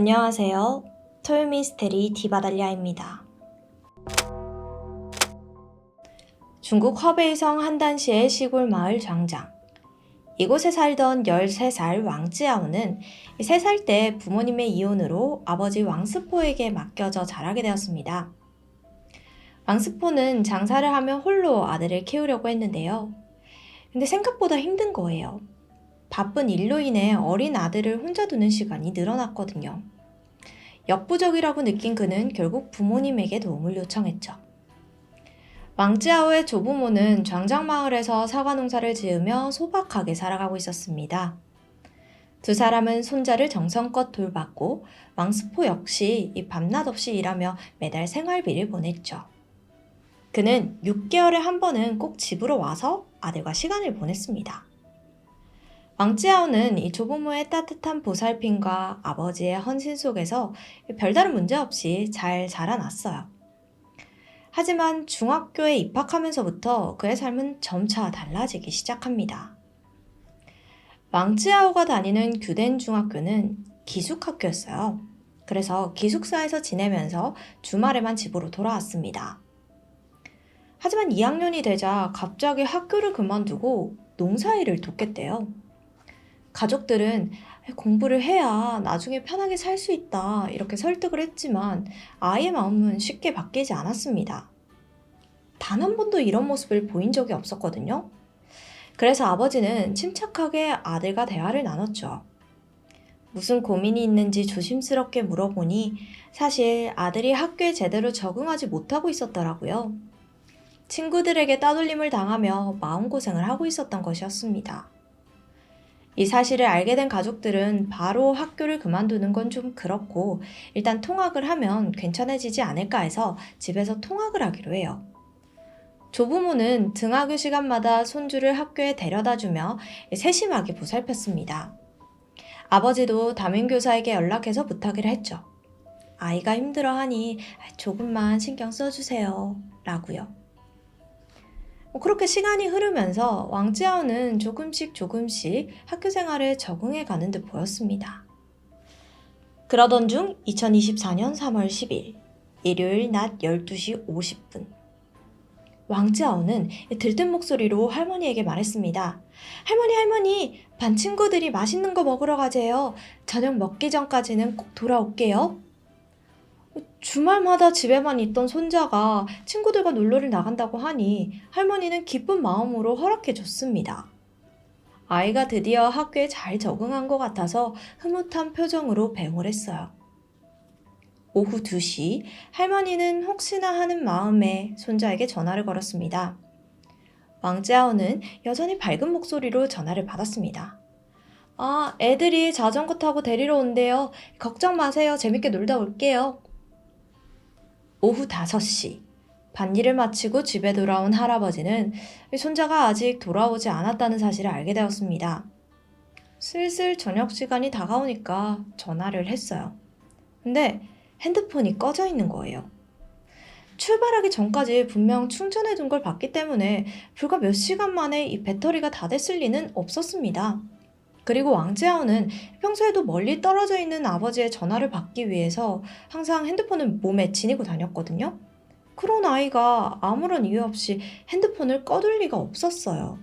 안녕하세요. 토요미스테리 디바달리아입니다. 중국 허베이성 한단시의 시골 마을 장장. 이곳에 살던 13살 왕지아오는 3살 때 부모님의 이혼으로 아버지 왕스포에게 맡겨져 자라게 되었습니다. 왕스포는 장사를 하며 홀로 아들을 키우려고 했는데요. 근데 생각보다 힘든 거예요. 바쁜 일로 인해 어린 아들을 혼자 두는 시간이 늘어났거든요. 역부족이라고 느낀 그는 결국 부모님에게 도움을 요청했죠. 왕지아오의 조부모는 장장마을에서 사과 농사를 지으며 소박하게 살아가고 있었습니다. 두 사람은 손자를 정성껏 돌봤고 왕스포 역시 이 밤낮 없이 일하며 매달 생활비를 보냈죠. 그는 6개월에 한 번은 꼭 집으로 와서 아들과 시간을 보냈습니다. 왕지아오는 이 조부모의 따뜻한 보살핌과 아버지의 헌신 속에서 별다른 문제 없이 잘 자라났어요. 하지만 중학교에 입학하면서부터 그의 삶은 점차 달라지기 시작합니다. 왕지아오가 다니는 규덴 중학교는 기숙학교였어요. 그래서 기숙사에서 지내면서 주말에만 집으로 돌아왔습니다. 하지만 2학년이 되자 갑자기 학교를 그만두고 농사일을 돕겠대요. 가족들은 공부를 해야 나중에 편하게 살 수 있다 이렇게 설득을 했지만 아이의 마음은 쉽게 바뀌지 않았습니다. 단 한 번도 이런 모습을 보인 적이 없었거든요. 그래서 아버지는 침착하게 아들과 대화를 나눴죠. 무슨 고민이 있는지 조심스럽게 물어보니 사실 아들이 학교에 제대로 적응하지 못하고 있었더라고요. 친구들에게 따돌림을 당하며 마음고생을 하고 있었던 것이었습니다. 이 사실을 알게 된 가족들은 바로 학교를 그만두는 건 좀 그렇고 일단 통학을 하면 괜찮아지지 않을까 해서 집에서 통학을 하기로 해요. 조부모는 등하교 시간마다 손주를 학교에 데려다주며 세심하게 보살폈습니다. 아버지도 담임교사에게 연락해서 부탁을 했죠. 아이가 힘들어하니 조금만 신경 써주세요. 라고요. 그렇게 시간이 흐르면서 왕지아오는 조금씩 학교 생활에 적응해 가는 듯 보였습니다. 그러던 중 2024년 3월 10일 일요일 낮 12시 50분 왕지아오는 들뜬 목소리로 할머니에게 말했습니다. 할머니, 반 친구들이 맛있는 거 먹으러 가재요. 저녁 먹기 전까지는 꼭 돌아올게요. 주말마다 집에만 있던 손자가 친구들과 놀러를 나간다고 하니 할머니는 기쁜 마음으로 허락해 줬습니다. 아이가 드디어 학교에 잘 적응한 것 같아서 흐뭇한 표정으로 배웅을 했어요. 오후 2시 할머니는 혹시나 하는 마음에 손자에게 전화를 걸었습니다. 왕지아오는 여전히 밝은 목소리로 전화를 받았습니다. 애들이 자전거 타고 데리러 온대요. 걱정 마세요. 재밌게 놀다 올게요. 오후 5시 밭일을 마치고 집에 돌아온 할아버지는 손자가 아직 돌아오지 않았다는 사실을 알게 되었습니다. 슬슬 저녁 시간이 다가오니까 전화를 했어요. 근데 핸드폰이 꺼져 있는 거예요. 출발하기 전까지 분명 충전해 둔 걸 봤기 때문에 불과 몇 시간 만에 이 배터리가 다 됐을 리는 없었습니다. 그리고 왕지아오는 평소에도 멀리 떨어져 있는 아버지의 전화를 받기 위해서 항상 핸드폰을 몸에 지니고 다녔거든요. 그런 아이가 아무런 이유 없이 핸드폰을 꺼둘 리가 없었어요.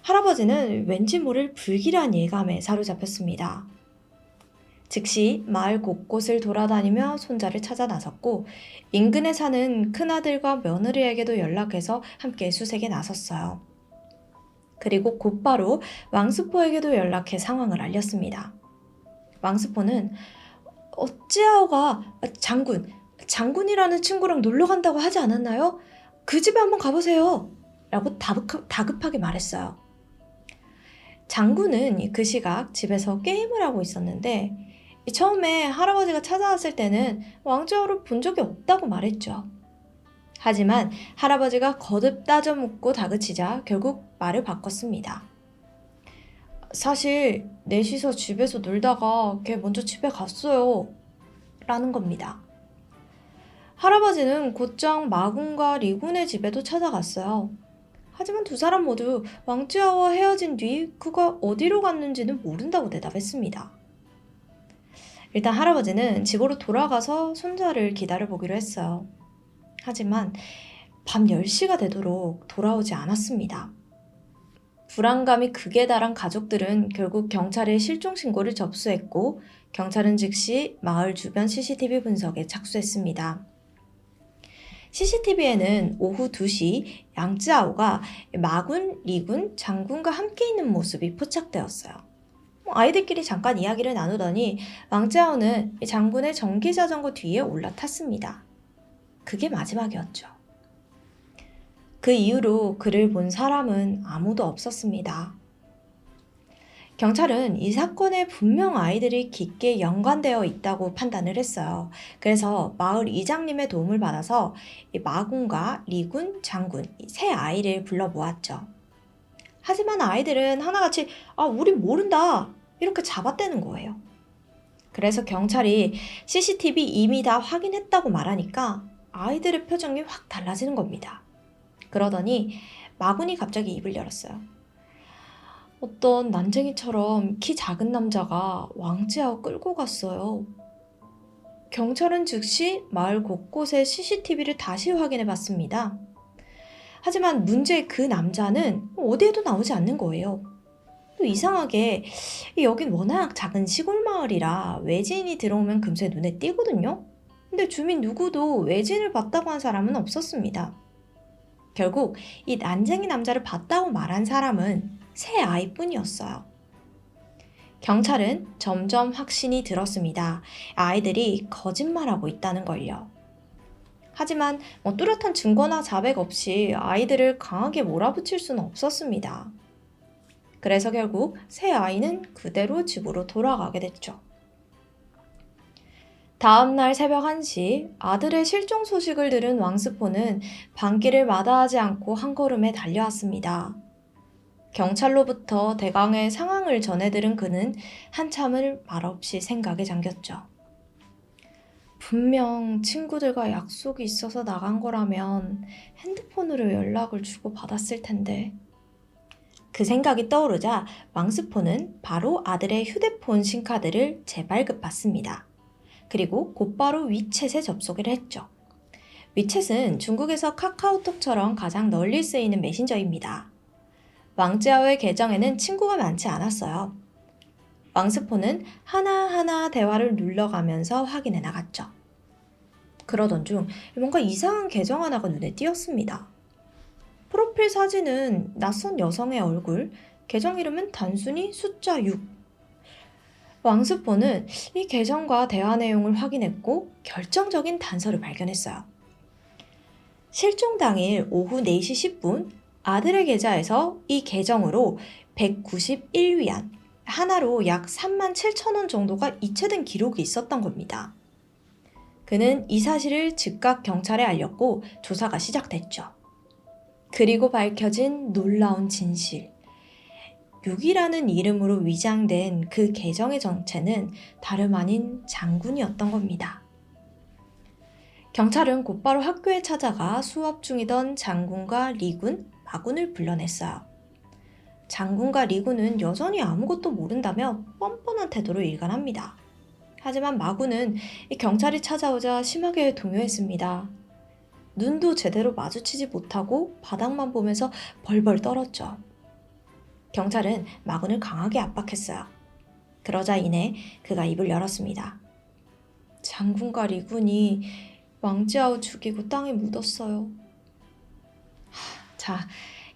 할아버지는 왠지 모를 불길한 예감에 사로잡혔습니다. 즉시 마을 곳곳을 돌아다니며 손자를 찾아 나섰고 인근에 사는 큰아들과 며느리에게도 연락해서 함께 수색에 나섰어요. 그리고 곧바로 왕스포에게도 연락해 상황을 알렸습니다. 왕스포는 찌아오가 장군이라는 친구랑 놀러 간다고 하지 않았나요? 그 집에 한번 가보세요. 라고 다급하게 말했어요. 장군은 그 시각 집에서 게임을 하고 있었는데 처음에 할아버지가 찾아왔을 때는 왕지아오를 본 적이 없다고 말했죠. 하지만 할아버지가 거듭 따져 묻고 다그치자 결국 말을 바꿨습니다. 사실 넷이서 집에서 놀다가 걔 먼저 집에 갔어요. 라는 겁니다. 할아버지는 곧장 마군과 리군의 집에도 찾아갔어요. 하지만 두 사람 모두 왕지아와 헤어진 뒤 그가 어디로 갔는지는 모른다고 대답했습니다. 일단 할아버지는 집으로 돌아가서 손자를 기다려보기로 했어요. 하지만 밤 10시가 되도록 돌아오지 않았습니다. 불안감이 극에 달한 가족들은 결국 경찰에 실종 신고를 접수했고 경찰은 즉시 마을 주변 CCTV 분석에 착수했습니다. CCTV에는 오후 2시 양쯔아오가 마군, 리군, 장군과 함께 있는 모습이 포착되었어요. 아이들끼리 잠깐 이야기를 나누더니 왕짜오는 장군의 전기자전거 뒤에 올라탔습니다. 그게 마지막이었죠. 그 이후로 그를 본 사람은 아무도 없었습니다. 경찰은 이 사건에 분명 아이들이 깊게 연관되어 있다고 판단을 했어요. 그래서 마을 이장님의 도움을 받아서 마군과 리군, 장군 세 아이를 불러 모았죠. 하지만 아이들은 하나같이 우린 모른다 이렇게 잡아떼는 거예요. 그래서 경찰이 CCTV 이미 다 확인했다고 말하니까 아이들의 표정이 확 달라지는 겁니다. 그러더니 마군이 갑자기 입을 열었어요. 어떤 난쟁이처럼 키 작은 남자가 왕지아오 끌고 갔어요. 경찰은 즉시 마을 곳곳의 CCTV를 다시 확인해 봤습니다. 하지만 문제의 그 남자는 어디에도 나오지 않는 거예요. 또 이상하게 여긴 워낙 작은 시골 마을이라 외지인이 들어오면 금세 눈에 띄거든요. 근데 주민 누구도 외지인을 봤다고 한 사람은 없었습니다. 결국 이 난쟁이 남자를 봤다고 말한 사람은 세 아이뿐이었어요. 경찰은 점점 확신이 들었습니다. 아이들이 거짓말하고 있다는 걸요. 하지만 뚜렷한 증거나 자백 없이 아이들을 강하게 몰아붙일 수는 없었습니다. 그래서 결국 세 아이는 그대로 집으로 돌아가게 됐죠. 다음 날 새벽 1시 아들의 실종 소식을 들은 왕스포는 밤길을 마다하지 않고 한 걸음에 달려왔습니다. 경찰로부터 대강의 상황을 전해 들은 그는 한참을 말없이 생각에 잠겼죠. 분명 친구들과 약속이 있어서 나간 거라면 핸드폰으로 연락을 주고 받았을 텐데. 그 생각이 떠오르자 왕스포는 바로 아들의 휴대폰 신카드를 재발급받습니다. 그리고 곧바로 위챗에 접속을 했죠. 위챗은 중국에서 카카오톡처럼 가장 널리 쓰이는 메신저입니다. 왕지아오의 계정에는 친구가 많지 않았어요. 왕스포는 하나하나 대화를 눌러가면서 확인해 나갔죠. 그러던 중 뭔가 이상한 계정 하나가 눈에 띄었습니다. 프로필 사진은 낯선 여성의 얼굴, 계정 이름은 단순히 숫자 6. 왕스포는 이 계정과 대화 내용을 확인했고 결정적인 단서를 발견했어요. 실종 당일 오후 4시 10분 아들의 계좌에서 이 계정으로 191위안, 하나로 약 37,000원 정도가 이체된 기록이 있었던 겁니다. 그는 이 사실을 즉각 경찰에 알렸고 조사가 시작됐죠. 그리고 밝혀진 놀라운 진실. 6이라는 이름으로 위장된 그 계정의 정체는 다름 아닌 장군이었던 겁니다. 경찰은 곧바로 학교에 찾아가 수업 중이던 장군과 리군, 마군을 불러냈어요. 장군과 리군은 여전히 아무것도 모른다며 뻔뻔한 태도로 일관합니다. 하지만 마군은 경찰이 찾아오자 심하게 동요했습니다. 눈도 제대로 마주치지 못하고 바닥만 보면서 벌벌 떨었죠. 경찰은 마군을 강하게 압박했어요. 그러자 이내 그가 입을 열었습니다. 장군과 리군이 왕지아오 죽이고 땅에 묻었어요. 자,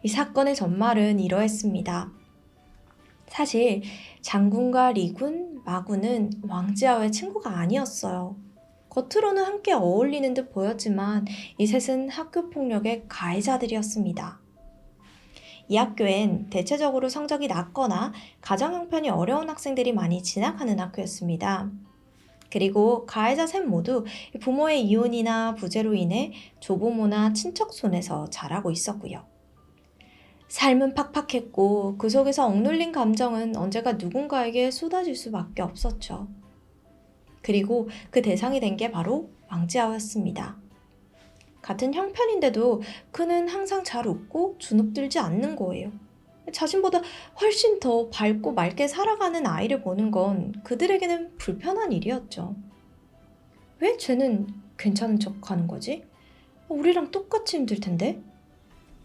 이 사건의 전말은 이러했습니다. 사실 장군과 리군, 마군은 왕지아오의 친구가 아니었어요. 겉으로는 함께 어울리는 듯 보였지만 이 셋은 학교폭력의 가해자들이었습니다. 이 학교엔 대체적으로 성적이 낮거나 가정 형편이 어려운 학생들이 많이 진학하는 학교였습니다. 그리고 가해자 셋 모두 부모의 이혼이나 부재로 인해 조부모나 친척 손에서 자라고 있었고요. 삶은 팍팍했고 그 속에서 억눌린 감정은 언제가 누군가에게 쏟아질 수밖에 없었죠. 그리고 그 대상이 된 게 바로 왕지아오였습니다. 같은 형편인데도 그는 항상 잘 웃고 주눅들지 않는 거예요. 자신보다 훨씬 더 밝고 맑게 살아가는 아이를 보는 건 그들에게는 불편한 일이었죠. 왜 쟤는 괜찮은 척 하는 거지? 우리랑 똑같이 힘들 텐데?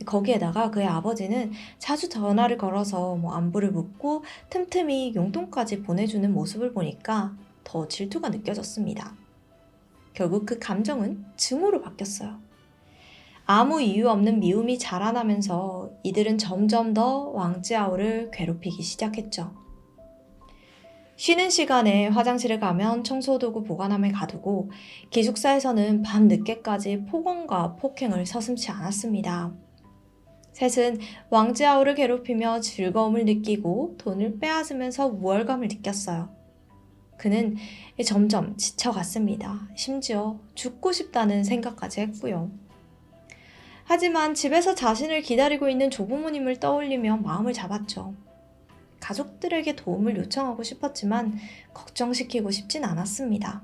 거기에다가 그의 아버지는 자주 전화를 걸어서 안부를 묻고 틈틈이 용돈까지 보내주는 모습을 보니까 더 질투가 느껴졌습니다. 결국 그 감정은 증오로 바뀌었어요. 아무 이유 없는 미움이 자라나면서 이들은 점점 더 왕지아오를 괴롭히기 시작했죠. 쉬는 시간에 화장실에 가면 청소도구 보관함에 가두고 기숙사에서는 밤 늦게까지 폭언과 폭행을 서슴지 않았습니다. 셋은 왕지아오를 괴롭히며 즐거움을 느끼고 돈을 빼앗으면서 우월감을 느꼈어요. 그는 점점 지쳐갔습니다. 심지어 죽고 싶다는 생각까지 했고요. 하지만 집에서 자신을 기다리고 있는 조부모님을 떠올리며 마음을 잡았죠. 가족들에게 도움을 요청하고 싶었지만 걱정시키고 싶진 않았습니다.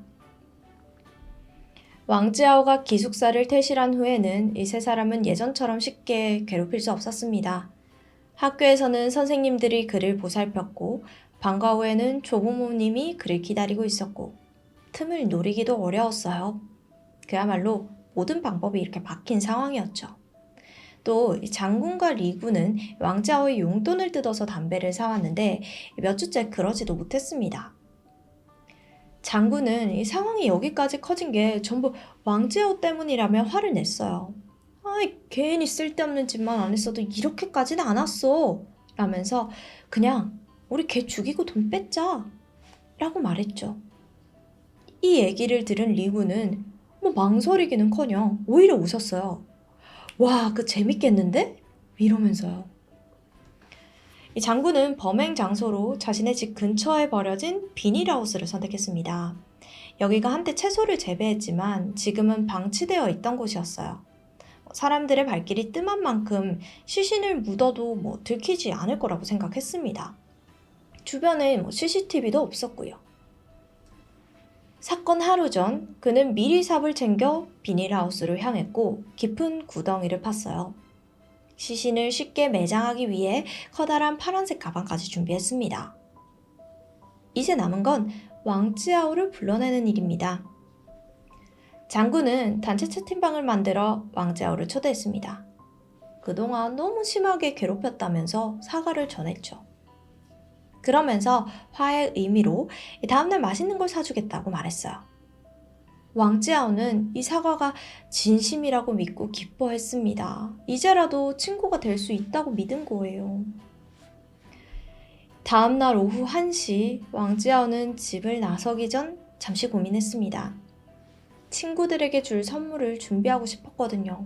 왕지아오가 기숙사를 퇴실한 후에는 이 세 사람은 예전처럼 쉽게 괴롭힐 수 없었습니다. 학교에서는 선생님들이 그를 보살폈고 방과 후에는 조부모님이 그를 기다리고 있었고 틈을 노리기도 어려웠어요. 그야말로 모든 방법이 이렇게 막힌 상황이었죠. 또 장군과 리군은 왕지아오의 용돈을 뜯어서 담배를 사왔는데 몇 주째 그러지도 못했습니다. 장군은 이 상황이 여기까지 커진 게 전부 왕지아오 때문이라며 화를 냈어요. 아이, 괜히 쓸데없는 짓만 안 했어도 이렇게까지는 안 왔어. 라면서 그냥 우리 걔 죽이고 돈 뺏자. 라고 말했죠. 이 얘기를 들은 리군은 망설이기는커녕 오히려 웃었어요. 와, 그 재밌겠는데? 이러면서요. 이 장군은 범행 장소로 자신의 집 근처에 버려진 비닐하우스를 선택했습니다. 여기가 한때 채소를 재배했지만 지금은 방치되어 있던 곳이었어요. 사람들의 발길이 뜸한 만큼 시신을 묻어도 들키지 않을 거라고 생각했습니다. 주변에 CCTV도 없었고요. 사건 하루 전 그는 미리 삽을 챙겨 비닐하우스로 향했고 깊은 구덩이를 팠어요. 시신을 쉽게 매장하기 위해 커다란 파란색 가방까지 준비했습니다. 이제 남은 건 왕지아오를 불러내는 일입니다. 장군은 단체 채팅방을 만들어 왕지아오를 초대했습니다. 그동안 너무 심하게 괴롭혔다면서 사과를 전했죠. 그러면서 화해 의미로 다음날 맛있는 걸 사주겠다고 말했어요. 왕지아오는 이 사과가 진심이라고 믿고 기뻐했습니다. 이제라도 친구가 될 수 있다고 믿은 거예요. 다음날 오후 1시 왕지아오는 집을 나서기 전 잠시 고민했습니다. 친구들에게 줄 선물을 준비하고 싶었거든요.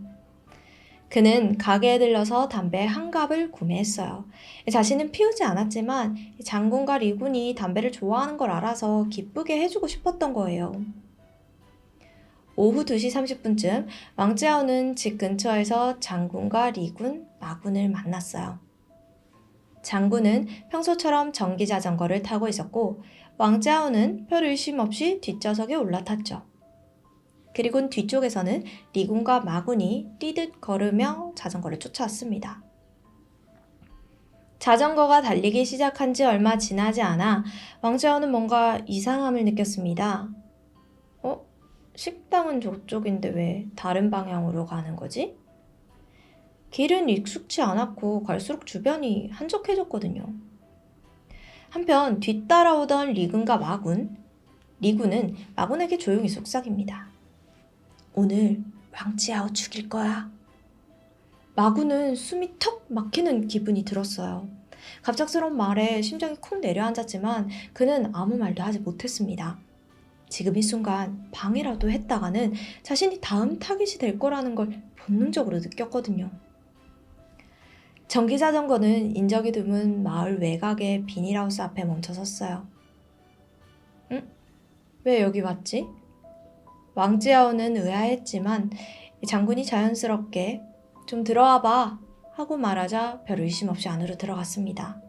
그는 가게에 들러서 담배 한 갑을 구매했어요. 자신은 피우지 않았지만 장군과 리군이 담배를 좋아하는 걸 알아서 기쁘게 해주고 싶었던 거예요. 오후 2시 30분쯤 왕지아오는 집 근처에서 장군과 리군, 마군을 만났어요. 장군은 평소처럼 전기자전거를 타고 있었고 왕지아오는 별 의심 없이 뒷좌석에 올라탔죠. 그리고 뒤쪽에서는 리군과 마군이 뛰듯 걸으며 자전거를 쫓아왔습니다. 자전거가 달리기 시작한 지 얼마 지나지 않아 왕지아오는 뭔가 이상함을 느꼈습니다. 식당은 저쪽인데 왜 다른 방향으로 가는 거지? 길은 익숙치 않았고 갈수록 주변이 한적해졌거든요. 한편 뒤따라오던 리군과 마군, 리군은 마군에게 조용히 속삭입니다. 오늘 왕지아오 죽일 거야. 마군은 숨이 턱 막히는 기분이 들었어요. 갑작스러운 말에 심장이 쿵 내려앉았지만 그는 아무 말도 하지 못했습니다. 지금 이 순간 방해라도 했다가는 자신이 다음 타깃이 될 거라는 걸 본능적으로 느꼈거든요. 전기자전거는 인적이 드문 마을 외곽의 비닐하우스 앞에 멈춰섰어요. 응? 왜 여기 왔지? 왕지아오는 의아했지만 장군이 자연스럽게 좀 들어와 봐 하고 말하자 별 의심 없이 안으로 들어갔습니다.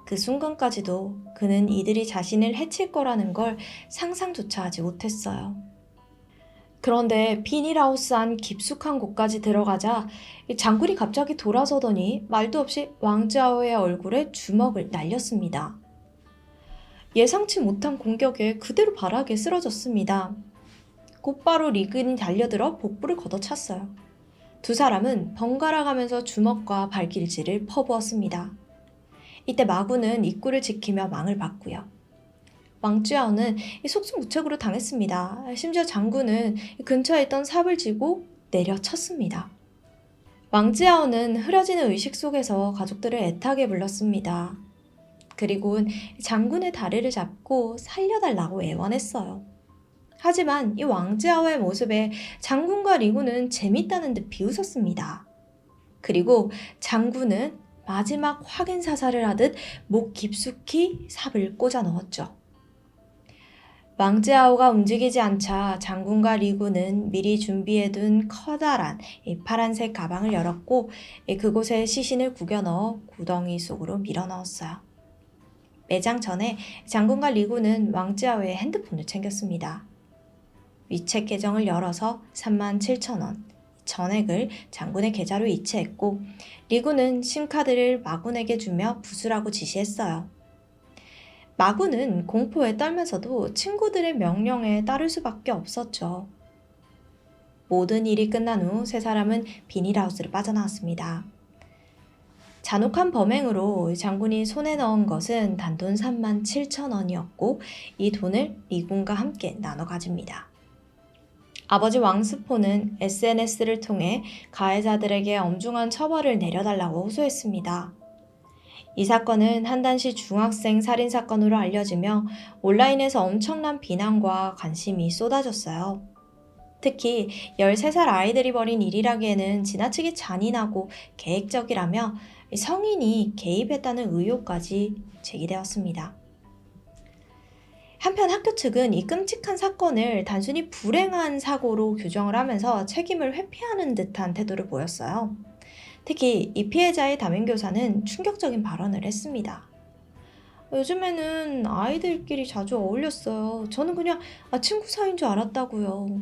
그 순간까지도 그는 이들이 자신을 해칠 거라는 걸 상상조차 하지 못했어요. 그런데 비닐하우스 안 깊숙한 곳까지 들어가자 이 장군이 갑자기 돌아서더니 말도 없이 왕자오의 얼굴에 주먹을 날렸습니다. 예상치 못한 공격에 그대로 바닥에 쓰러졌습니다. 곧바로 리근이 달려들어 복부를 걷어찼어요. 두 사람은 번갈아 가면서 주먹과 발길질을 퍼부었습니다. 이때 마구는 입구를 지키며 망을 봤고요. 왕쯔아오는 속수무책으로 당했습니다. 심지어 장군은 근처에 있던 삽을 쥐고 내려쳤습니다. 왕쯔아오는 흐려지는 의식 속에서 가족들을 애타게 불렀습니다. 그리고는 장군의 다리를 잡고 살려달라고 애원했어요. 하지만 이 왕쯔아오의 모습에 장군과 리군은 재밌다는 듯 비웃었습니다. 그리고 장군은 마지막 확인 사살을 하듯 목 깊숙이 삽을 꽂아 넣었죠. 왕쯔아오가 움직이지 않자 장군과 리군은 미리 준비해둔 커다란 이 파란색 가방을 열었고 그곳에 시신을 구겨 넣어 구덩이 속으로 밀어 넣었어요. 매장 전에 장군과 리군은 왕쯔아오의 핸드폰을 챙겼습니다. 위챗 계정을 열어서 37,000원 전액을 장군의 계좌로 이체했고 리군은 심카드를 마군에게 주며 부수라고 지시했어요. 마군은 공포에 떨면서도 친구들의 명령에 따를 수밖에 없었죠. 모든 일이 끝난 후 세 사람은 비닐하우스를 빠져나왔습니다. 잔혹한 범행으로 장군이 손에 넣은 것은 단돈 37,000원이었고 이 돈을 리군과 함께 나눠 가집니다. 아버지 왕스포는 SNS를 통해 가해자들에게 엄중한 처벌을 내려달라고 호소했습니다. 이 사건은 한단시 중학생 살인사건으로 알려지며 온라인에서 엄청난 비난과 관심이 쏟아졌어요. 특히 13살 아이들이 벌인 일이라기에는 지나치게 잔인하고 계획적이라며 성인이 개입했다는 의혹까지 제기되었습니다. 한편 학교 측은 이 끔찍한 사건을 단순히 불행한 사고로 규정을 하면서 책임을 회피하는 듯한 태도를 보였어요. 특히 이 피해자의 담임교사는 충격적인 발언을 했습니다. 요즘에는 아이들끼리 자주 어울렸어요. 저는 그냥 친구 사이인 줄 알았다고요.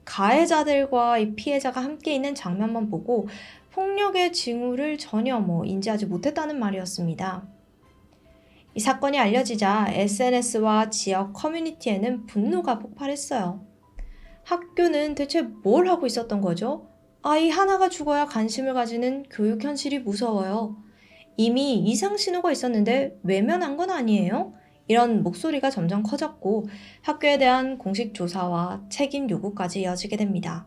가해자들과 이 피해자가 함께 있는 장면만 보고 폭력의 징후를 전혀 인지하지 못했다는 말이었습니다. 이 사건이 알려지자 SNS와 지역 커뮤니티에는 분노가 폭발했어요. 학교는 대체 뭘 하고 있었던 거죠? 아이 하나가 죽어야 관심을 가지는 교육 현실이 무서워요. 이미 이상 신호가 있었는데 외면한 건 아니에요? 이런 목소리가 점점 커졌고 학교에 대한 공식 조사와 책임 요구까지 이어지게 됩니다.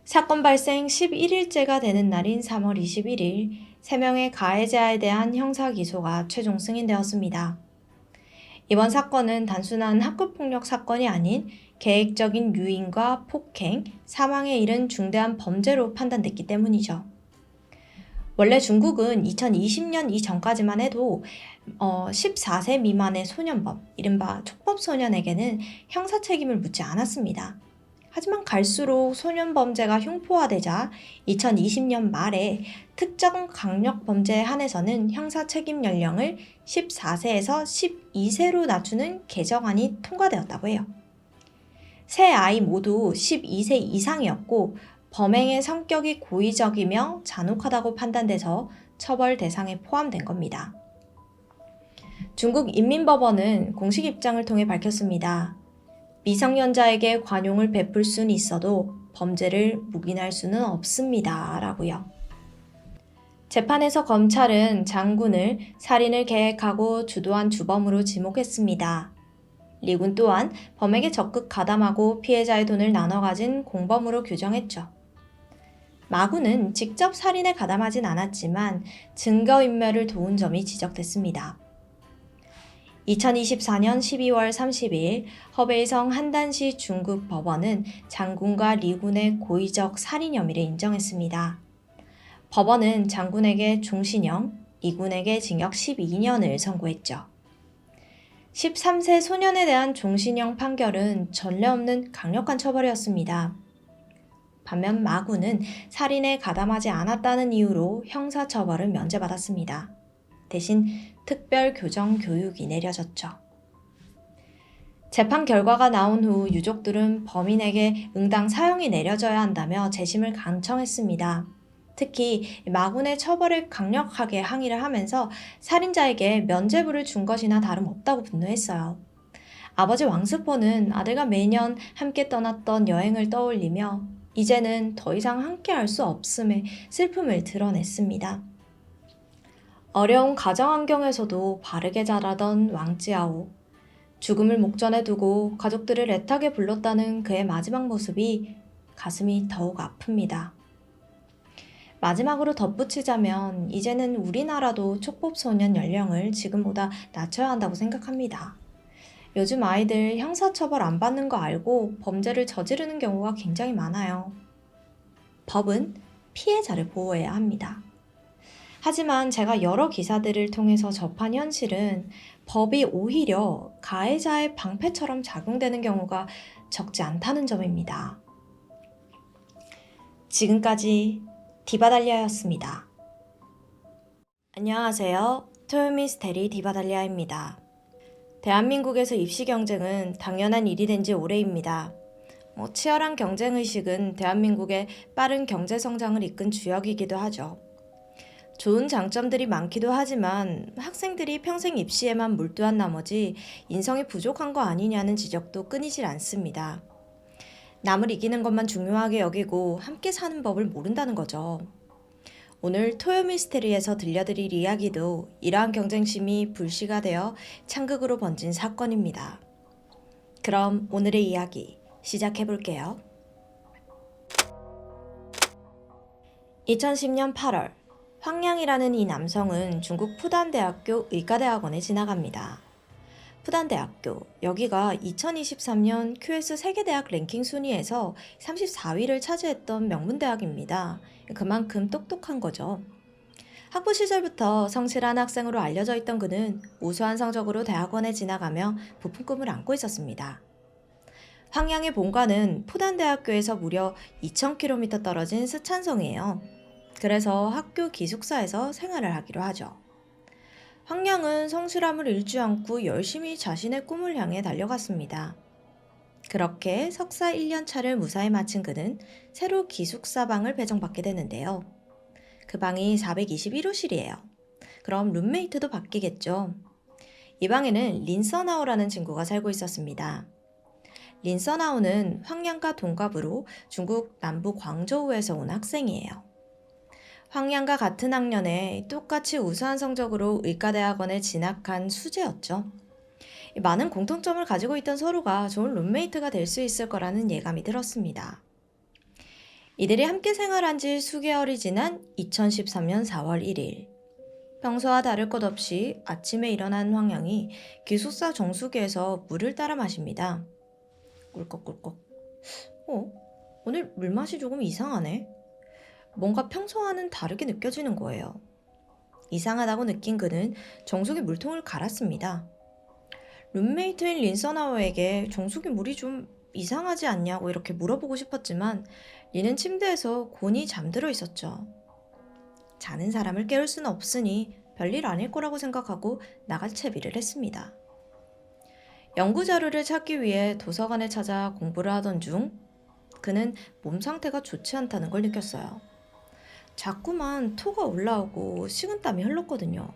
사건 발생 11일째가 되는 날인 3월 21일, 3명의 가해자에 대한 형사기소가 최종 승인되었습니다. 이번 사건은 단순한 학교폭력 사건이 아닌 계획적인 유인과 폭행, 사망에 이른 중대한 범죄로 판단됐기 때문이죠. 원래 중국은 2020년 이전까지만 해도 14세 미만의 소년범, 이른바 촉법소년에게는 형사 책임을 묻지 않았습니다. 하지만 갈수록 소년범죄가 흉포화되자 2020년 말에 특정 강력범죄에 한해서는 형사 책임 연령을 14세에서 12세로 낮추는 개정안이 통과되었다고 해요. 세 아이 모두 12세 이상이었고 범행의 성격이 고의적이며 잔혹하다고 판단돼서 처벌 대상에 포함된 겁니다. 중국 인민법원은 공식 입장을 통해 밝혔습니다. 미성년자에게 관용을 베풀 수는 있어도 범죄를 묵인할 수는 없습니다. 라고요. 재판에서 검찰은 장군을 살인을 계획하고 주도한 주범으로 지목했습니다. 리군 또한 범에게 적극 가담하고 피해자의 돈을 나눠 가진 공범으로 규정했죠. 마구는 직접 살인에 가담하진 않았지만 증거인멸을 도운 점이 지적됐습니다. 2024년 12월 30일 허베이성 한단시 중국 법원은 장군과 리군의 고의적 살인 혐의를 인정했습니다. 법원은 장군에게 종신형, 리군에게 징역 12년을 선고했죠. 13세 소년에 대한 종신형 판결은 전례 없는 강력한 처벌이었습니다. 반면 마구는 살인에 가담하지 않았다는 이유로 형사처벌을 면제받았습니다. 대신 특별 교정 교육이 내려졌죠. 재판 결과가 나온 후 유족들은 범인에게 응당 사형이 내려져야 한다며 재심을 강청했습니다. 특히 마군의 처벌을 강력하게 항의를 하면서 살인자에게 면죄부를 준 것이나 다름없다고 분노했어요. 아버지 왕스포는 아들과 매년 함께 떠났던 여행을 떠올리며 이제는 더 이상 함께 할 수 없음에 슬픔을 드러냈습니다. 어려운 가정 환경에서도 바르게 자라던 왕지아오. 죽음을 목전에 두고 가족들을 애타게 불렀다는 그의 마지막 모습이 가슴이 더욱 아픕니다. 마지막으로 덧붙이자면 이제는 우리나라도 촉법소년 연령을 지금보다 낮춰야 한다고 생각합니다. 요즘 아이들 형사처벌 안 받는 거 알고 범죄를 저지르는 경우가 굉장히 많아요. 법은 피해자를 보호해야 합니다. 하지만 제가 여러 기사들을 통해서 접한 현실은 법이 오히려 가해자의 방패처럼 작용되는 경우가 적지 않다는 점입니다. 지금까지 디바달리아였습니다. 안녕하세요. 토요미스테리 디바달리아입니다. 대한민국에서 입시 경쟁은 당연한 일이 된 지 오래입니다. 치열한 경쟁의식은 대한민국의 빠른 경제 성장을 이끈 주역이기도 하죠. 좋은 장점들이 많기도 하지만 학생들이 평생 입시에만 몰두한 나머지 인성이 부족한 거 아니냐는 지적도 끊이질 않습니다. 남을 이기는 것만 중요하게 여기고 함께 사는 법을 모른다는 거죠. 오늘 토요미스테리에서 들려드릴 이야기도 이러한 경쟁심이 불씨가 되어 창극으로 번진 사건입니다. 그럼 오늘의 이야기 시작해볼게요. 2010년 8월 황량이라는 이 남성은 중국 푸단대학교 의과대학원에 지나갑니다. 푸단대학교, 여기가 2023년 QS 세계대학 랭킹 순위에서 34위를 차지했던 명문대학입니다. 그만큼 똑똑한 거죠. 학부 시절부터 성실한 학생으로 알려져 있던 그는 우수한 성적으로 대학원에 지나가며 부푼 꿈을 안고 있었습니다. 황량의 본가는 푸단대학교에서 무려 2,000km 떨어진 스촨성이에요. 그래서 학교 기숙사에서 생활을 하기로 하죠. 황량은 성실함을 잃지 않고 열심히 자신의 꿈을 향해 달려갔습니다. 그렇게 석사 1년 차를 무사히 마친 그는 새로 기숙사 방을 배정받게 되는데요. 그 방이 421호실이에요. 그럼 룸메이트도 바뀌겠죠. 이 방에는 린서나오라는 친구가 살고 있었습니다. 린서나오는 황량과 동갑으로 중국 남부 광저우에서 온 학생이에요. 황량과 같은 학년에 똑같이 우수한 성적으로 의과대학원에 진학한 수재였죠. 많은 공통점을 가지고 있던 서로가 좋은 룸메이트가 될 수 있을 거라는 예감이 들었습니다. 이들이 함께 생활한 지 수개월이 지난 2013년 4월 1일. 평소와 다를 것 없이 아침에 일어난 황량이 기숙사 정수기에서 물을 따라 마십니다. 꿀꺽꿀꺽. 오늘 물맛이 조금 이상하네. 뭔가 평소와는 다르게 느껴지는 거예요. 이상하다고 느낀 그는 정수기 물통을 갈았습니다. 룸메이트인 린서나오에게 정수기 물이 좀 이상하지 않냐고 이렇게 물어보고 싶었지만 리는 침대에서 곤히 잠들어 있었죠. 자는 사람을 깨울 수는 없으니 별일 아닐 거라고 생각하고 나갈 채비를 했습니다. 연구 자료를 찾기 위해 도서관에 찾아 공부를 하던 중 그는 몸 상태가 좋지 않다는 걸 느꼈어요. 자꾸만 토가 올라오고 식은땀이 흘렀거든요.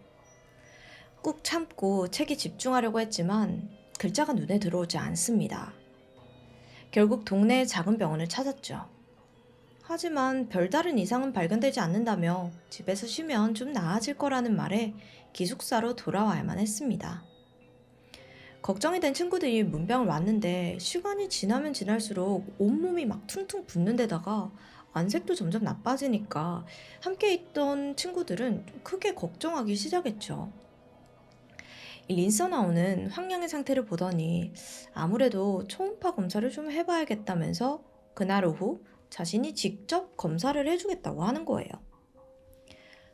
꾹 참고 책에 집중하려고 했지만 글자가 눈에 들어오지 않습니다. 결국 동네의 작은 병원을 찾았죠. 하지만 별다른 이상은 발견되지 않는다며 집에서 쉬면 좀 나아질 거라는 말에 기숙사로 돌아와야만 했습니다. 걱정이 된 친구들이 문병을 왔는데 시간이 지나면 지날수록 온몸이 막 퉁퉁 붓는 데다가 안색도 점점 나빠지니까 함께 있던 친구들은 좀 크게 걱정하기 시작했죠. 린서나오는 황량의 상태를 보더니 아무래도 초음파 검사를 좀 해봐야겠다면서 그날 오후 자신이 직접 검사를 해주겠다고 하는 거예요.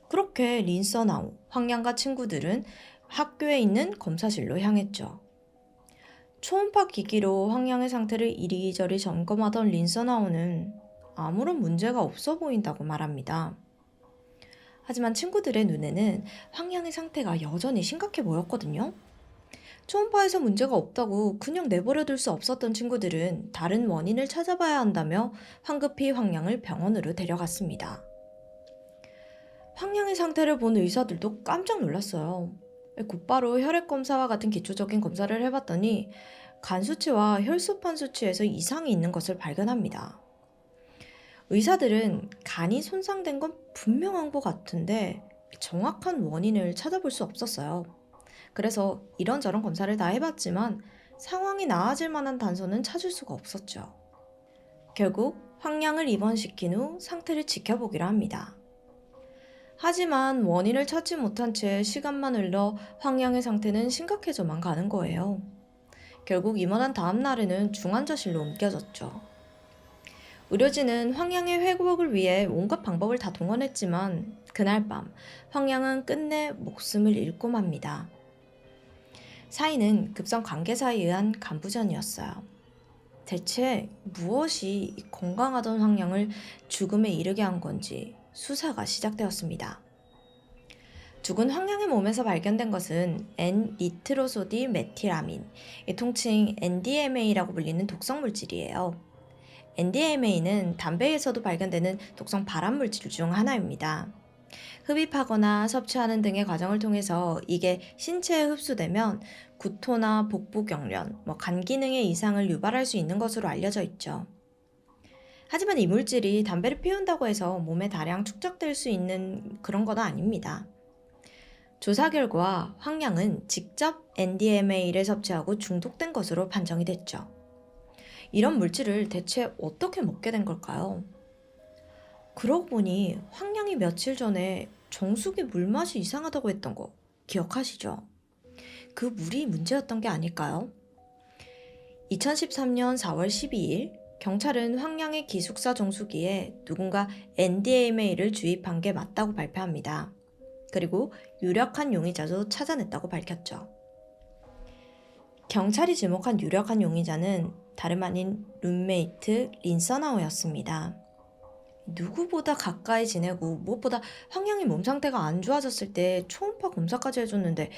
그렇게 린서나오, 황량과 친구들은 학교에 있는 검사실로 향했죠. 초음파 기기로 황량의 상태를 이리저리 점검하던 린서나오는 아무런 문제가 없어 보인다고 말합니다. 하지만 친구들의 눈에는 황량의 상태가 여전히 심각해 보였거든요. 초음파에서 문제가 없다고 그냥 내버려둘 수 없었던 친구들은 다른 원인을 찾아봐야 한다며 황급히 황량을 병원으로 데려갔습니다. 황량의 상태를 본 의사들도 깜짝 놀랐어요. 곧바로 혈액 검사와 같은 기초적인 검사를 해봤더니 간 수치와 혈소판 수치에서 이상이 있는 것을 발견합니다. 의사들은 간이 손상된 건 분명한 것 같은데 정확한 원인을 찾아볼 수 없었어요. 그래서 이런저런 검사를 다 해봤지만 상황이 나아질 만한 단서는 찾을 수가 없었죠. 결국 황량을 입원시킨 후 상태를 지켜보기로 합니다. 하지만 원인을 찾지 못한 채 시간만 흘러 황량의 상태는 심각해져만 가는 거예요. 결국 입원한 다음 날에는 중환자실로 옮겨졌죠. 의료진은 황량의 회복을 위해 온갖 방법을 다 동원했지만 그날 밤 황량은 끝내 목숨을 잃고 맙니다. 사인은 급성 관계사에 의한 간부전이었어요. 대체 무엇이 건강하던 황량을 죽음에 이르게 한 건지 수사가 시작되었습니다. 죽은 황량의 몸에서 발견된 것은 N-니트로소디 메틸아민, 통칭 NDMA라고 불리는 독성 물질이에요. NDMA는 담배에서도 발견되는 독성 발암 물질 중 하나입니다. 흡입하거나 섭취하는 등의 과정을 통해서 이게 신체에 흡수되면 구토나 복부 경련, 간 기능의 이상을 유발할 수 있는 것으로 알려져 있죠. 하지만 이 물질이 담배를 피운다고 해서 몸에 다량 축적될 수 있는 그런 건 아닙니다. 조사 결과 황량은 직접 NDMA를 섭취하고 중독된 것으로 판정이 됐죠. 이런 물질을 대체 어떻게 먹게 된 걸까요? 그러고 보니 황량이 며칠 전에 정수기 물맛이 이상하다고 했던 거 기억하시죠? 그 물이 문제였던 게 아닐까요? 2013년 4월 12일 경찰은 황량의 기숙사 정수기에 누군가 NDMA를 주입한 게 맞다고 발표합니다. 그리고 유력한 용의자도 찾아냈다고 밝혔죠. 경찰이 지목한 유력한 용의자는 다름 아닌 룸메이트 린서나우였습니다. 누구보다 가까이 지내고 무엇보다 황량이 몸 상태가 안 좋아졌을 때 초음파 검사까지 해줬는데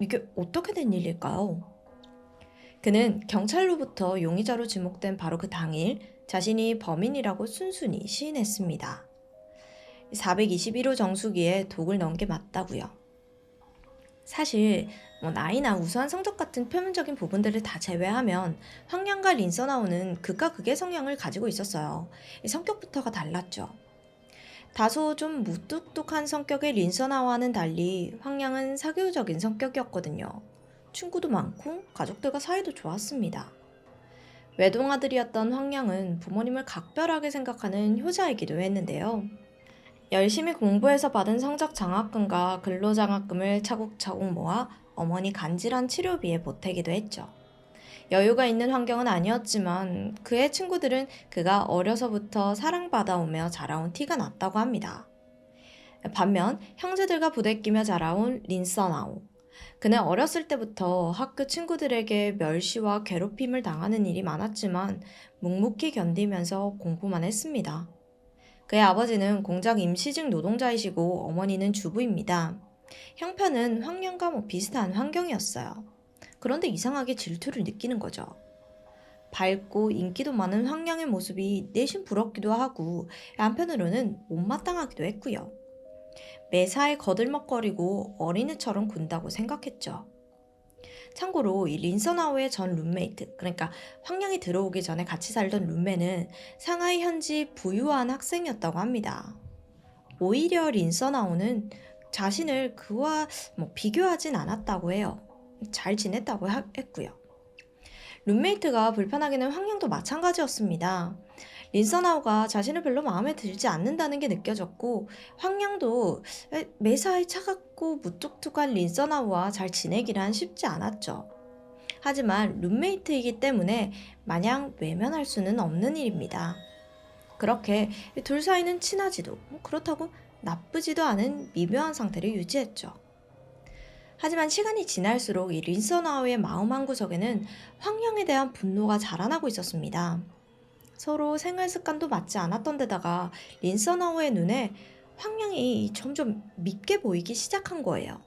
이게 어떻게 된 일일까요? 그는 경찰로부터 용의자로 지목된 바로 그 당일 자신이 범인이라고 순순히 시인했습니다. 421호 정수기에 독을 넣은 게 맞다고요. 사실 나이나 우수한 성적 같은 표면적인 부분들을 다 제외하면 황량과 린서나우는 극과 극의 성향을 가지고 있었어요. 성격부터가 달랐죠. 다소 좀 무뚝뚝한 성격의 린서나우와는 달리 황량은 사교적인 성격이었거든요. 친구도 많고 가족들과 사이도 좋았습니다. 외동아들이었던 황량은 부모님을 각별하게 생각하는 효자이기도 했는데요. 열심히 공부해서 받은 성적 장학금과 근로장학금을 차곡차곡 모아 어머니 간질한 치료비에 보태기도 했죠. 여유가 있는 환경은 아니었지만 그의 친구들은 그가 어려서부터 사랑받아오며 자라온 티가 났다고 합니다. 반면 형제들과 부대끼며 자라온 린서나우. 그는 어렸을 때부터 학교 친구들에게 멸시와 괴롭힘을 당하는 일이 많았지만 묵묵히 견디면서 공부만 했습니다. 그의 아버지는 공장 임시직 노동자이시고 어머니는 주부입니다. 형편은 황량과 비슷한 환경이었어요. 그런데 이상하게 질투를 느끼는 거죠. 밝고 인기도 많은 황량의 모습이 내심 부럽기도 하고 한편으로는 못마땅하기도 했고요. 매사에 거들먹거리고 어린애처럼 군다고 생각했죠. 참고로 이 린서나우의 전 룸메이트, 그러니까 황량이 들어오기 전에 같이 살던 룸메는 상하이 현지 부유한 학생이었다고 합니다. 오히려 린서나우는 자신을 그와 비교하진 않았다고 해요. 잘 지냈다고 했고요. 룸메이트가 불편하기는 황량도 마찬가지였습니다. 린서나우가 자신을 별로 마음에 들지 않는다는 게 느껴졌고 황량도 매사에 차갑고 무뚝뚝한 린서나우와 잘 지내기란 쉽지 않았죠. 하지만 룸메이트이기 때문에 마냥 외면할 수는 없는 일입니다. 그렇게 둘 사이는 친하지도 그렇다고 나쁘지도 않은 미묘한 상태를 유지했죠. 하지만 시간이 지날수록 이 린서나우의 마음 한구석에는 황량에 대한 분노가 자라나고 있었습니다. 서로 생활 습관도 맞지 않았던 데다가 린서나우의 눈에 황량이 점점 밉게 보이기 시작한 거예요.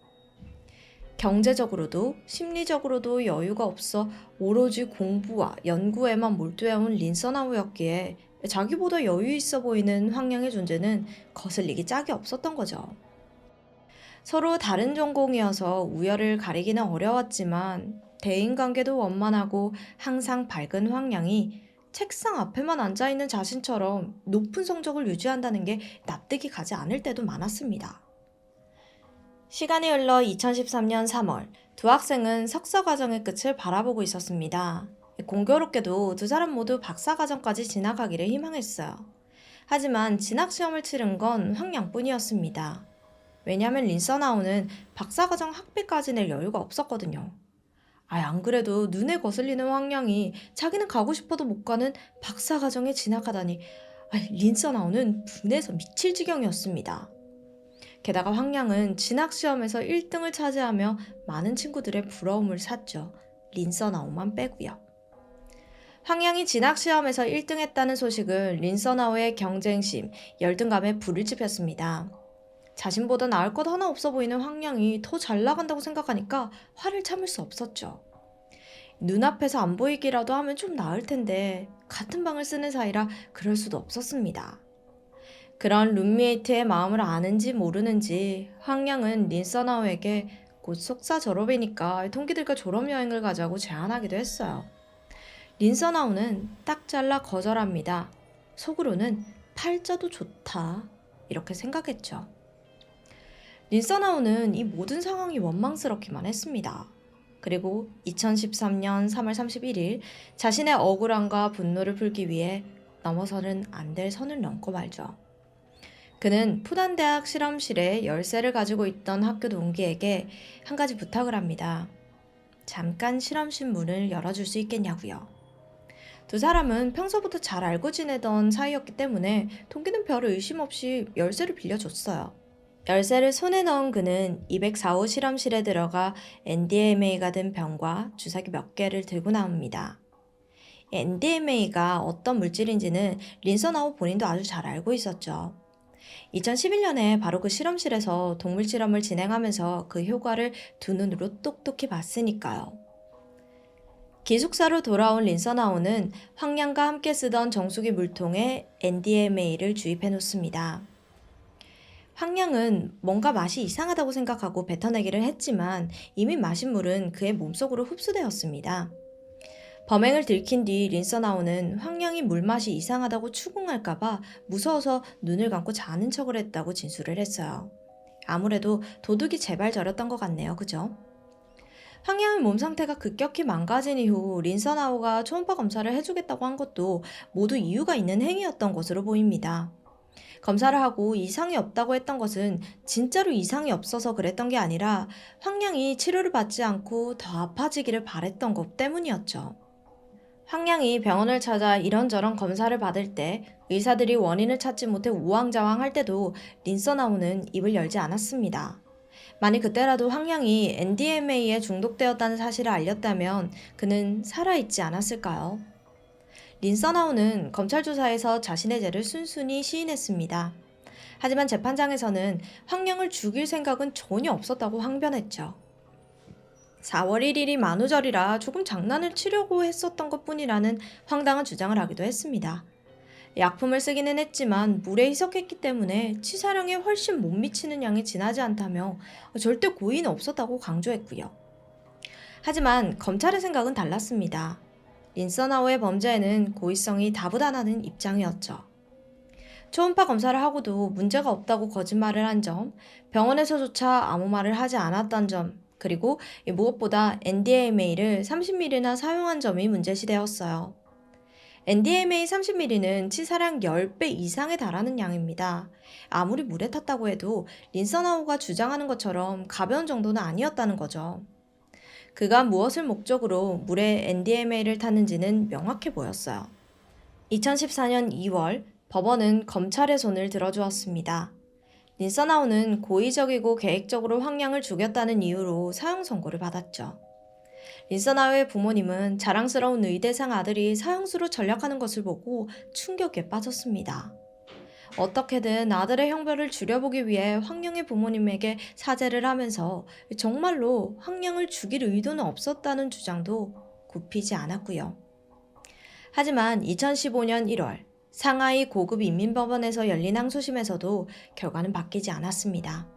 경제적으로도 심리적으로도 여유가 없어 오로지 공부와 연구에만 몰두해온 린서나우였기에 자기보다 여유 있어 보이는 황량의 존재는 거슬리기 짝이 없었던 거죠. 서로 다른 전공이어서 우열을 가리기는 어려웠지만 대인관계도 원만하고 항상 밝은 황량이 책상 앞에만 앉아있는 자신처럼 높은 성적을 유지한다는 게 납득이 가지 않을 때도 많았습니다. 시간이 흘러 2013년 3월, 두 학생은 석사과정의 끝을 바라보고 있었습니다. 공교롭게도 두 사람 모두 박사과정까지 진학하기를 희망했어요. 하지만 진학시험을 치른 건 황량뿐이었습니다. 왜냐하면 린서나우는 박사과정 학비까지 낼 여유가 없었거든요. 안 그래도 눈에 거슬리는 황량이 자기는 가고 싶어도 못 가는 박사과정에 진학하다니 린서나우는 분해서 미칠 지경이었습니다. 게다가 황량은 진학시험에서 1등을 차지하며 많은 친구들의 부러움을 샀죠. 린서나우만 빼고요. 황량이 진학시험에서 1등했다는 소식을 린서나우의 경쟁심, 열등감에 불을 지폈습니다. 자신보다 나을 것 하나 없어 보이는 황량이 더 잘 나간다고 생각하니까 화를 참을 수 없었죠. 눈앞에서 안 보이기라도 하면 좀 나을 텐데 같은 방을 쓰는 사이라 그럴 수도 없었습니다. 그런 룸메이트의 마음을 아는지 모르는지 황량은 린서나우에게 곧 석사 졸업이니까 동기들과 졸업여행을 가자고 제안하기도 했어요. 린서나우는 딱 잘라 거절합니다. 속으로는 팔자도 좋다 이렇게 생각했죠. 린서나우는 이 모든 상황이 원망스럽기만 했습니다. 그리고 2013년 3월 31일 자신의 억울함과 분노를 풀기 위해 넘어서는 안 될 선을 넘고 말죠. 그는 푸단대학 실험실에 열쇠를 가지고 있던 학교 동기에게 한 가지 부탁을 합니다. 잠깐 실험실 문을 열어줄 수 있겠냐고요. 두 사람은 평소부터 잘 알고 지내던 사이였기 때문에 동기는 별 의심 없이 열쇠를 빌려줬어요. 열쇠를 손에 넣은 그는 204호 실험실에 들어가 NDMA가 든 병과 주사기 몇 개를 들고 나옵니다. NDMA가 어떤 물질인지는 린서나우 본인도 아주 잘 알고 있었죠. 2011년에 바로 그 실험실에서 동물 실험을 진행하면서 그 효과를 두 눈으로 똑똑히 봤으니까요. 기숙사로 돌아온 린서나우는 황량과 함께 쓰던 정수기 물통에 NDMA를 주입해 놓습니다. 황량은 뭔가 맛이 이상하다고 생각하고 뱉어내기를 했지만 이미 마신 물은 그의 몸속으로 흡수되었습니다. 범행을 들킨 뒤 린서나우는 황량이 물맛이 이상하다고 추궁할까봐 무서워서 눈을 감고 자는 척을 했다고 진술을 했어요. 아무래도 도둑이 제발 저렸던 것 같네요. 그죠? 황량의 몸 상태가 급격히 망가진 이후 린서나우가 초음파 검사를 해주겠다고 한 것도 모두 이유가 있는 행위였던 것으로 보입니다. 검사를 하고 이상이 없다고 했던 것은 진짜로 이상이 없어서 그랬던 게 아니라 황량이 치료를 받지 않고 더 아파지기를 바랬던 것 때문이었죠. 황량이 병원을 찾아 이런저런 검사를 받을 때 의사들이 원인을 찾지 못해 우왕좌왕할 때도 린서나우는 입을 열지 않았습니다. 만일 그때라도 황량이 NDMA에 중독되었다는 사실을 알렸다면 그는 살아있지 않았을까요? 린서나우는 검찰 조사에서 자신의 죄를 순순히 시인했습니다. 하지만 재판장에서는 황량을 죽일 생각은 전혀 없었다고 항변했죠. 4월 1일이 만우절이라 조금 장난을 치려고 했었던 것뿐이라는 황당한 주장을 하기도 했습니다. 약품을 쓰기는 했지만 물에 희석했기 때문에 치사량에 훨씬 못 미치는 양이 지나지 않다며 절대 고의는 없었다고 강조했고요. 하지만 검찰의 생각은 달랐습니다. 린서나우의 범죄에는 고의성이 다부다나는 입장이었죠. 초음파 검사를 하고도 문제가 없다고 거짓말을 한 점, 병원에서조차 아무 말을 하지 않았던 점, 그리고 무엇보다 NDMA를 30ml나 사용한 점이 문제시되었어요. NDMA 30ml는 치사량 10배 이상에 달하는 양입니다. 아무리 물에 탔다고 해도 린서나우가 주장하는 것처럼 가벼운 정도는 아니었다는 거죠. 그가 무엇을 목적으로 물에 NDMA를 탔는지는 명확해 보였어요. 2014년 2월 법원은 검찰의 손을 들어주었습니다. 린서나우는 고의적이고 계획적으로 황량을 죽였다는 이유로 사형 선고를 받았죠. 린서나우의 부모님은 자랑스러운 의대생 아들이 사형수로 전락하는 것을 보고 충격에 빠졌습니다. 어떻게든 아들의 형벌을 줄여보기 위해 황량의 부모님에게 사죄를 하면서 정말로 황량을 죽일 의도는 없었다는 주장도 굽히지 않았고요. 하지만 2015년 1월 상하이 고급 인민법원에서 열린 항소심에서도 결과는 바뀌지 않았습니다.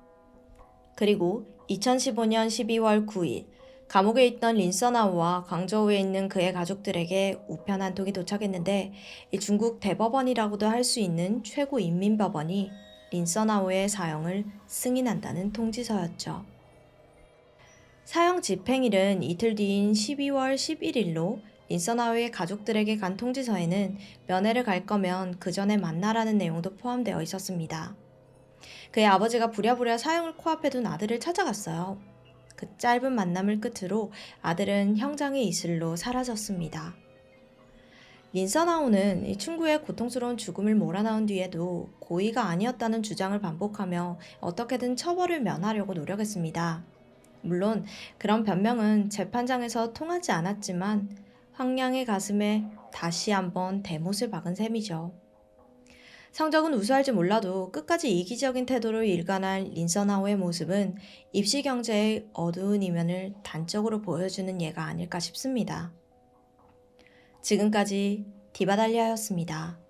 그리고 2015년 12월 9일 감옥에 있던 린서나우와 광저우에 있는 그의 가족들에게 우편 한 통이 도착했는데 이 중국 대법원이라고도 할 수 있는 최고 인민법원이 린서나우의 사형을 승인한다는 통지서였죠. 사형 집행일은 이틀 뒤인 12월 11일로 린서나우의 가족들에게 간 통지서에는 면회를 갈 거면 그 전에 만나라는 내용도 포함되어 있었습니다. 그의 아버지가 부랴부랴 사형을 코앞에 둔 아들을 찾아갔어요. 그 짧은 만남을 끝으로 아들은 형장의 이슬로 사라졌습니다. 린서나우는 이 친구의 고통스러운 죽음을 몰아넣은 뒤에도 고의가 아니었다는 주장을 반복하며 어떻게든 처벌을 면하려고 노력했습니다. 물론 그런 변명은 재판장에서 통하지 않았지만 황량의 가슴에 다시 한번 대못을 박은 셈이죠. 성적은 우수할지 몰라도 끝까지 이기적인 태도로 일관할 린서나우의 모습은 입시 경제의 어두운 이면을 단적으로 보여주는 예가 아닐까 싶습니다. 지금까지 디바달리아였습니다.